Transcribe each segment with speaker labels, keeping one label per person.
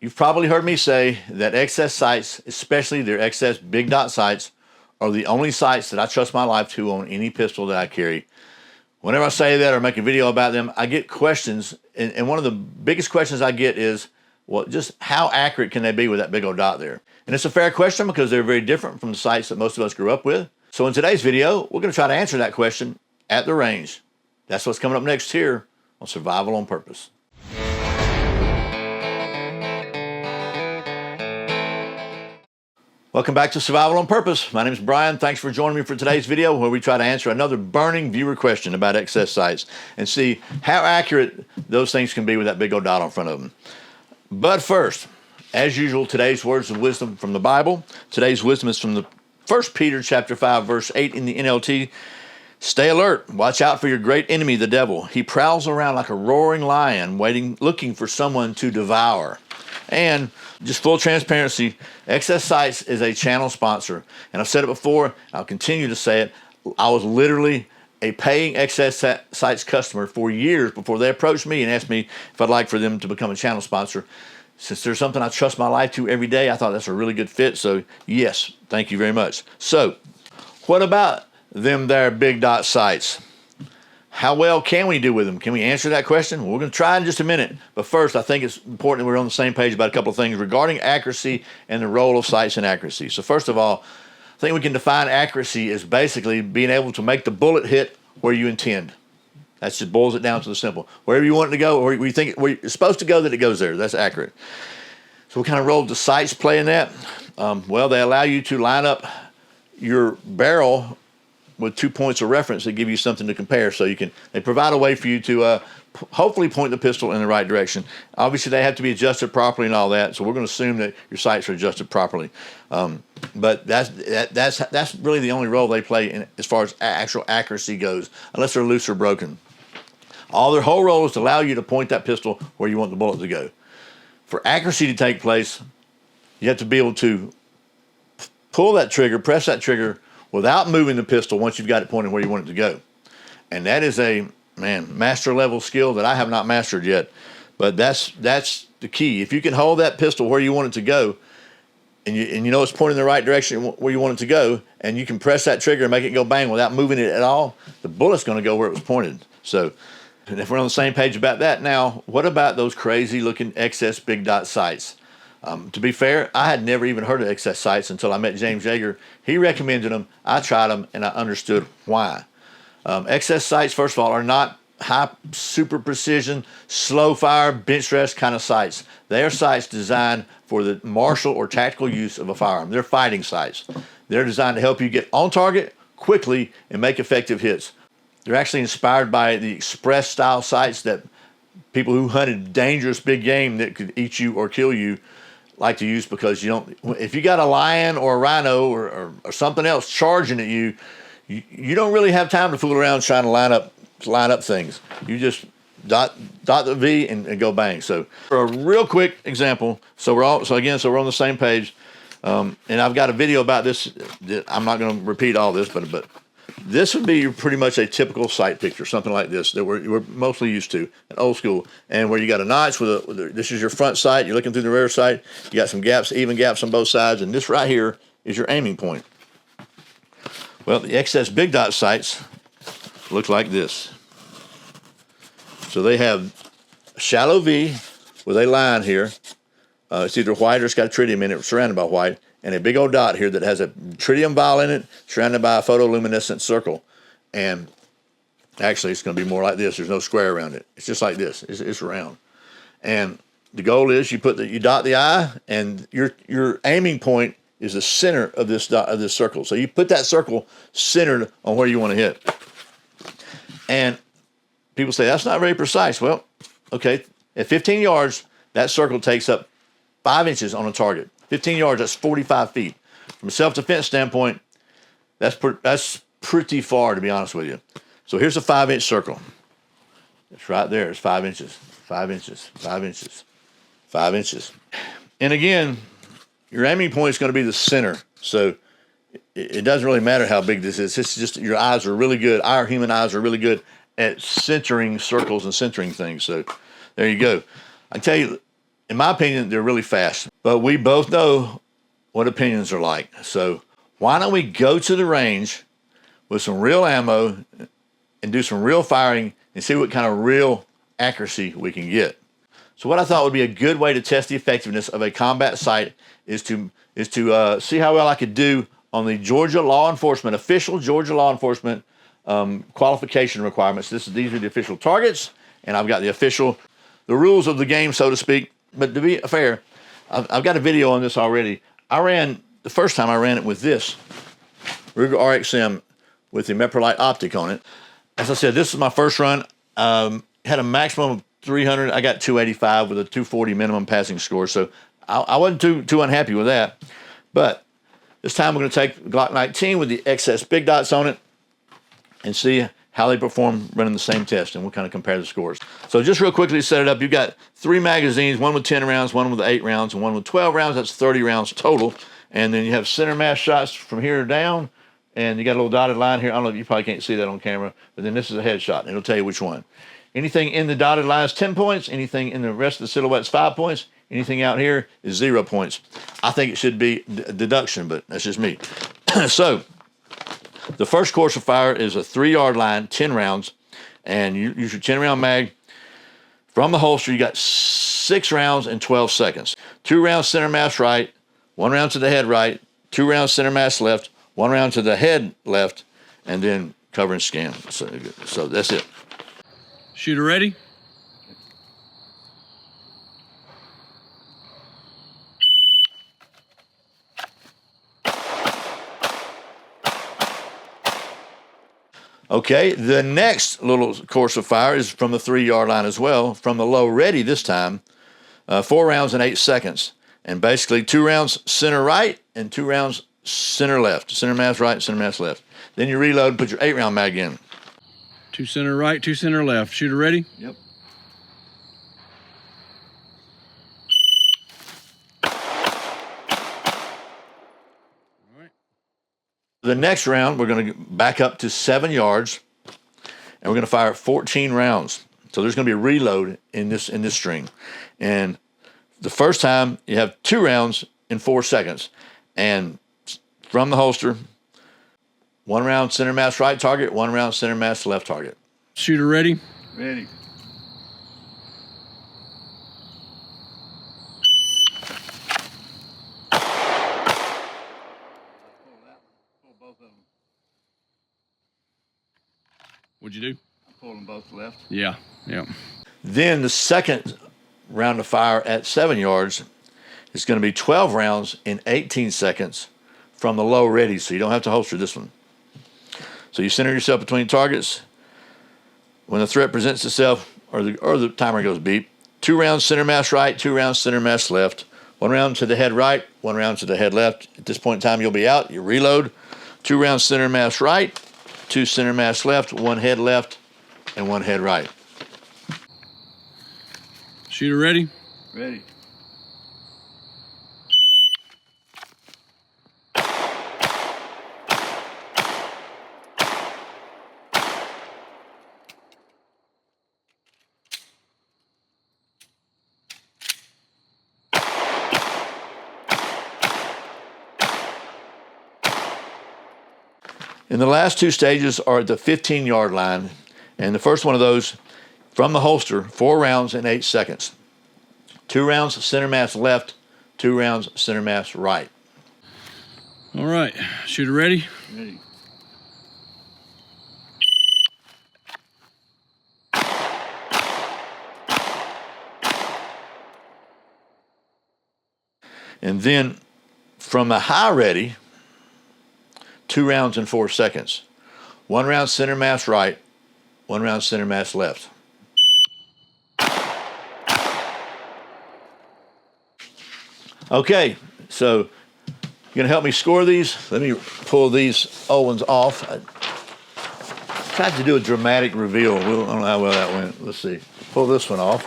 Speaker 1: You've probably heard me say that XS sights, especially their XS big dot sights, are the only sights that I trust my life to on any pistol that I carry. Whenever I say that or make a video about them, I get questions, and one of the biggest questions I get is, well, just how accurate can they be with that big old dot there? And it's a fair question because they're very different from the sights that most of us grew up with. So in today's video, we're going to try to answer that question at the range. That's what's coming up next here on Survival on Purpose. Welcome back to Survival on Purpose. My name is Brian. Thanks for joining me for today's video where we try to answer another burning viewer question about XS sights and see how accurate those things can be with that big old dot on front of them. But first, as usual, today's words of wisdom from the Bible. Today's wisdom is from the 1 Peter chapter 5, verse 8 in the NLT. Stay alert. Watch out for your great enemy, the devil. He prowls around like a roaring lion, looking for someone to devour. And just full transparency, XS Sights is a channel sponsor. And I've said it before, I'll continue to say it. I was literally a paying XS Sights customer for years before they approached me and asked me if I'd like for them to become a channel sponsor. Since there's something I trust my life to every day, I thought that's a really good fit. So yes, thank you very much. So what about them there big dot sights? How well can we do with them? Can we answer that question? Well, we're going to try in just a minute. But first, I think it's important that we're on the same page about a couple of things regarding accuracy and the role of sights in accuracy. So first of all, I think we can define accuracy as basically being able to make the bullet hit where you intend. That just boils it down to the simple. Wherever you want it to go, or where you think where it's supposed to go, that it goes there. That's accurate. So what kind of role do sights play in that? Well, they allow you to line up your barrel with 2 points of reference that give you something to compare. So they provide a way for you to hopefully point the pistol in the right direction. Obviously, they have to be adjusted properly and all that. So we're going to assume that your sights are adjusted properly. But that's really the only role they play as far as actual accuracy goes, unless they're loose or broken. Their whole role is to allow you to point that pistol where you want the bullet to go. For accuracy to take place, you have to be able to pull that trigger, press that trigger, without moving the pistol once you've got it pointed where you want it to go. And that is a, master level skill that I have not mastered yet. But that's the key. If you can hold that pistol where you want it to go, and you know it's pointing in the right direction where you want it to go, and you can press that trigger and make it go bang without moving it at all, the bullet's going to go where it was pointed. So, and if we're on the same page about that, now, what about those crazy looking XS big dot sights? To be fair, I had never even heard of XS sights until I met James Yeager. He recommended them, I tried them, and I understood why. XS sights, first of all, are not high, super precision, slow fire, bench rest kind of sights. They are sights designed for the martial or tactical use of a firearm. They're fighting sights. They're designed to help you get on target quickly and make effective hits. They're actually inspired by the express style sights that people who hunted dangerous big game that could eat you or kill you like to use, because if you got a lion or a rhino or something else charging at you, you don't really have time to fool around trying to line up things. You just dot the V and go bang. So for a real quick example, so we're on the same page, and I've got a video about this. I'm not going to repeat all this, but this would be pretty much a typical sight picture, something like this that we're mostly used to, an old school, and where you got a notch this is your front sight. You're looking through the rear sight. You got some gaps, even gaps on both sides, and this right here is your aiming point. Well, the XS big dot sights look like this. So they have a shallow V with a line here. It's either white or it's got a tritium in it, surrounded by white, and a big old dot here that has a tritium vial in it, surrounded by a photoluminescent circle. And actually, it's going to be more like this. There's no square around it. It's just like this. It's round. And the goal is you dot the I, and your aiming point is the center of this circle. So you put that circle centered on where you want to hit. And people say, that's not very precise. Well, okay, at 15 yards, that circle takes up 5 inches on a target. 15 yards, that's 45 feet. From a self-defense standpoint, that's pretty far, to be honest with you. So here's a 5-inch circle. It's right there. It's 5 inches, 5 inches, 5 inches, 5 inches. And again, your aiming point is going to be the center. So it doesn't really matter how big this is. It's just your eyes are really good. Our human eyes are really good at centering circles and centering things. So there you go. I can tell you, in my opinion, they're really fast. But we both know what opinions are like. So why don't we go to the range with some real ammo and do some real firing and see what kind of real accuracy we can get. So what I thought would be a good way to test the effectiveness of a combat sight is to see how well I could do on the Georgia law enforcement, official Georgia law enforcement qualification requirements. These are the official targets, and I've got the rules of the game, so to speak. But to be fair, I've got a video on this already. The first time I ran it with this Ruger RXM with the Meprolite optic on it. As I said, this is my first run. Had a maximum of 300. I got 285 with a 240 minimum passing score. So I wasn't too unhappy with that. But this time we're going to take Glock 19 with the XS big dots on it and see how they perform running the same test, and we'll kind of compare the scores. So just real quickly to set it up, you've got 3 magazines, one with 10 rounds, one with 8 rounds, and one with 12 rounds. That's 30 rounds total. And then you have center mass shots from here down, and you got a little dotted line here. I don't know, you probably can't see that on camera, but then this is a headshot, and it'll tell you which one. Anything in the dotted line is 10 points. Anything in the rest of the silhouette is 5 points. Anything out here is 0 points. I think it should be deduction, but that's just me. So the first course of fire is a 3-yard line, 10 rounds, and you use your 10-round mag. From the holster, you got 6 rounds in 12 seconds. 2 rounds center mass right, 1 round to the head right, 2 rounds center mass left, 1 round to the head left, and then cover and scan. So that's it.
Speaker 2: Shooter ready?
Speaker 1: Okay, the next little course of fire is from the 3-yard line as well, from the low ready this time, 4 rounds in 8 seconds. And basically 2 rounds center right and 2 rounds center left. Center mass right, center mass left. Then you reload and put your 8-round mag in.
Speaker 2: 2 center right, 2 center left. Shooter ready?
Speaker 1: Yep.
Speaker 2: All right.
Speaker 1: The next round, we're going to back up to 7 yards, and we're going to fire 14 rounds. So there's going to be a reload in this string. And the first time, you have 2 rounds in 4 seconds. And from the holster, 1 round center mass right target, 1 round center mass left target.
Speaker 2: Shooter ready?
Speaker 1: Ready.
Speaker 2: What'd you do?
Speaker 1: I pulled them both left.
Speaker 2: Yeah.
Speaker 1: Then the second round of fire at 7 yards is going to be 12 rounds in 18 seconds from the low ready, so you don't have to holster this one. So you center yourself between targets. When the threat presents itself, or the timer goes beep, 2 rounds center mass right, 2 rounds center mass left, 1 round to the head right, 1 round to the head left. At this point in time, you'll be out. You reload. 2 rounds center mass right, 2 center mass left, 1 head left, and 1 head right.
Speaker 2: Shooter ready?
Speaker 1: Ready. And the last 2 stages are at the 15-yard line. And the first one of those, from the holster, 4 rounds in 8 seconds. 2 rounds center mass left, 2 rounds center mass right.
Speaker 2: All right. Shooter ready?
Speaker 1: Ready. And then from the high ready, 2 rounds in 4 seconds. 1 round center mass right, 1 round center mass left. Okay, so you're going to help me score these? Let me pull these old ones off. I tried to do a dramatic reveal. I don't know how well that went. Let's see. Pull this one off.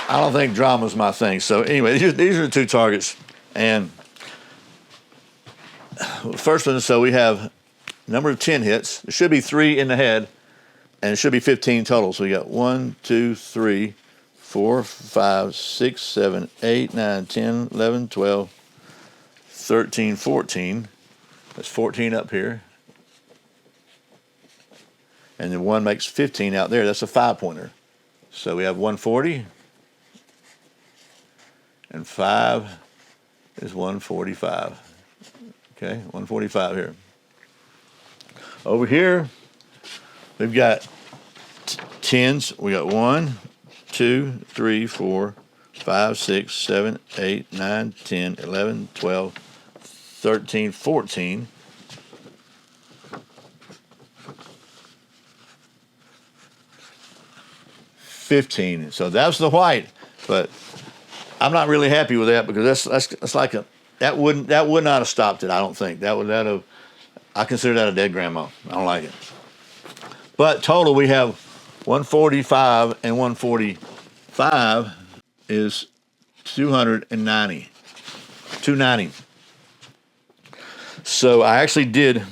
Speaker 1: I don't think drama's my thing. So anyway, these are the 2 targets. And the first one, so we have number of 10 hits. There should be 3 in the head, And it should be 15 total. So we got 1, 2, 3, 4, 5, 6, 7, 8, 9, 10, 11, 12, 13, 14. That's 14 up here. And then 1 makes 15 out there. That's a 5-pointer. So we have 140. And 5 is 145. Okay, 145 here. Over here, we've got 10s. We got 1, 2, 3, 4, 5, 6, 7, 8, 9, 10, 11, 12, 13, 14. $15. So that's the white, but I'm not really happy with that because that's like that would not have stopped it. I don't think that would have. I consider that a dead grandma. I don't like it. But total we have 145 and 145 is 290. 290. So I actually did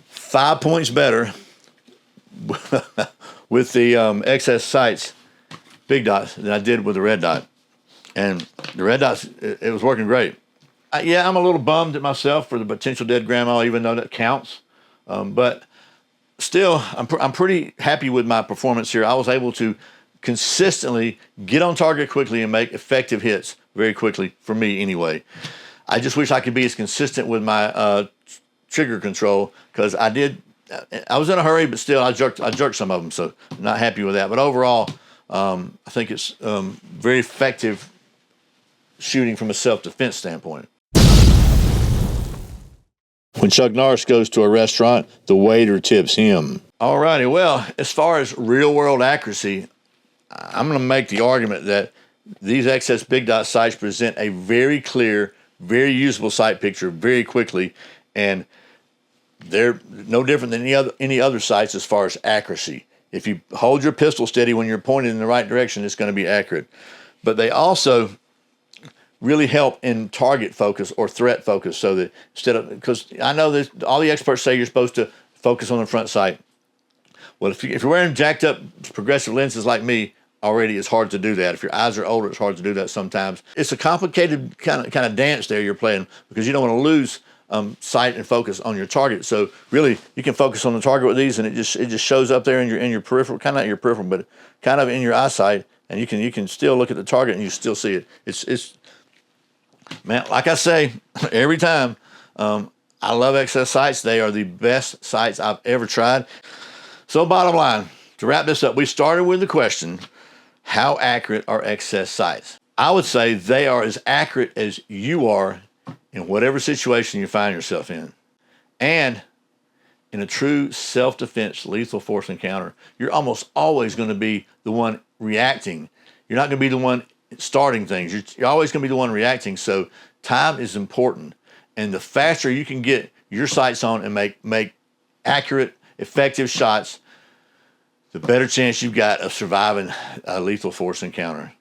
Speaker 1: 5 points better with the excess sights, big dots, than I did with the red dot. And the red dots, it was working great. Yeah, I'm a little bummed at myself for the potential dead grandma, even though that counts. But still, I'm pretty happy with my performance here. I was able to consistently get on target quickly and make effective hits very quickly, for me anyway. I just wish I could be as consistent with my trigger control, because I was in a hurry, but still I jerked some of them, so I'm not happy with that. But overall, I think it's very effective shooting from a self-defense standpoint. When Chuck Norris goes to a restaurant, the waiter tips him. All righty, well, as far as real-world accuracy, I'm going to make the argument that these excess big dot sights present a very clear, very usable sight picture very quickly, and they're no different than any other sights as far as accuracy. If you hold your pistol steady when you're pointed in the right direction, it's going to be accurate. But they also really help in target focus or threat focus, so that because I know that all the experts say you're supposed to focus on the front sight. Well, if you're wearing jacked up progressive lenses like me, already it's hard to do that. If your eyes are older, it's hard to do that sometimes. It's a complicated kind of dance there you're playing, because you don't want to lose sight and focus on your target. So really, you can focus on the target with these, and it just shows up there in your peripheral, kind of not your peripheral, but kind of in your eyesight, and you can still look at the target and you still see it. It's man, like I say every time, I love excess sights. They are the best sights I've ever tried. So bottom line, to wrap this up, we started with the question, how accurate are excess sights? I would say they are as accurate as you are in whatever situation you find yourself in. And in a true self-defense lethal force encounter, you're almost always going to be the one reacting. You're not going to be the one starting things. You're always going to be the one reacting. So time is important. And the faster you can get your sights on and make accurate, effective shots, the better chance you've got of surviving a lethal force encounter.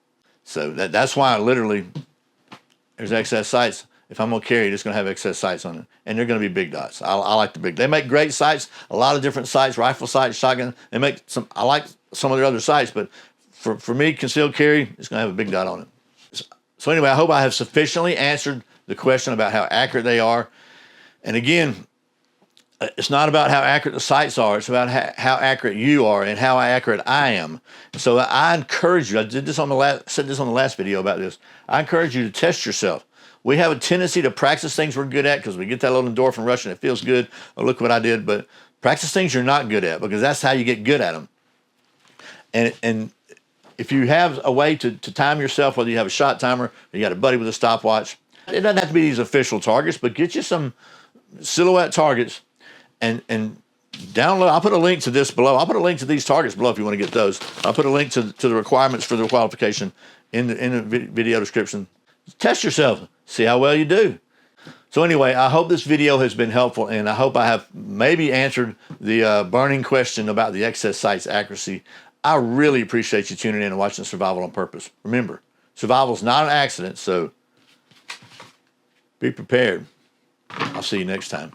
Speaker 1: So that's why literally there's excess sights. If I'm going to carry it, it's going to have excess sights on it. And they're going to be big dots. I like the big. They make great sights, a lot of different sights, rifle sights, shotgun. They make some. I like some of their other sights, but for me, concealed carry, it's going to have a big dot on it. So anyway, I hope I have sufficiently answered the question about how accurate they are. And again, it's not about how accurate the sights are. It's about how accurate you are and how accurate I am. So I encourage you. I said this on the last video about this. I encourage you to test yourself. We have a tendency to practice things we're good at because we get that little endorphin rush and it feels good. Oh, look what I did. But practice things you're not good at, because that's how you get good at them. And if you have a way to time yourself, whether you have a shot timer or you got a buddy with a stopwatch, it doesn't have to be these official targets, but get you some silhouette targets and download. I'll put a link to this below. I'll put a link to these targets below if you want to get those. I'll put a link to the requirements for the qualification in the video description. Test yourself. See how well you do. So anyway, I hope this video has been helpful, and I hope I have maybe answered the burning question about the excess sights accuracy. I really appreciate you tuning in and watching Survival on Purpose. Remember, survival is not an accident, so be prepared. I'll see you next time.